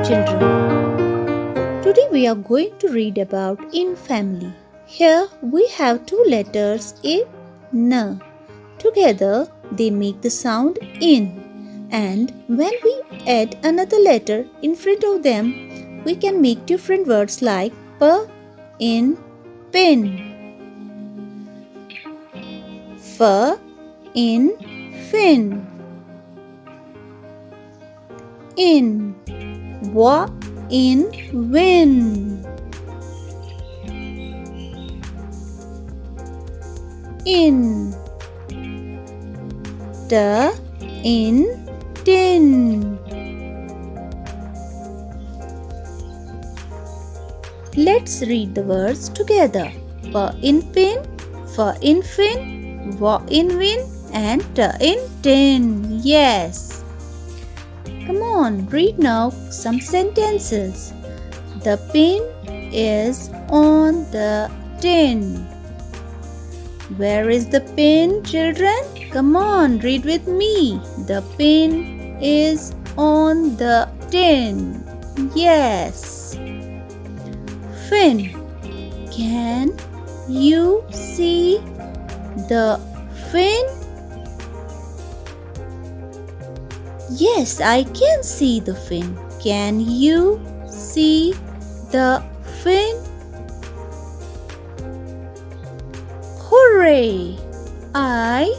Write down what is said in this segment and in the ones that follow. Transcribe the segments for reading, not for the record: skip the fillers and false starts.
children. Today we are going to read about in family. Here we have two letters A, N. Together they make the sound in. And when we add another letter in front of them, we can make different words like P, in, pin. F, in, fin. In, wa, in, win. In, t, in, tin. Let's read the words together. P in pin, F in fin, W in win, and T in tin. Yes. Come on, read now some sentences. The pin is on the tin. Where is the pin, children? Come on, read with me. The pin is on the tin. Yes. Fin. Can you see the fin? Yes, I can see the fin. Can you see the fin? Hooray! I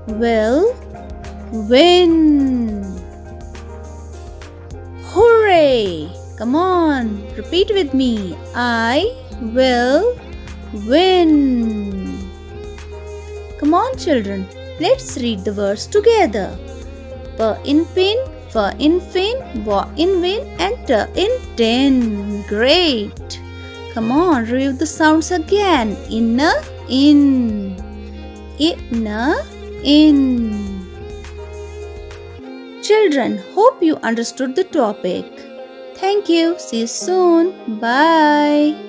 will win. Hooray! Come on, repeat with me. I will win. Come on, children, let's read the words together. P in pin, F in fin, W in win, and T in tin. Great! Come on, review the sounds again. In, in. In. Children, hope you understood the topic. Thank you. See you soon. Bye.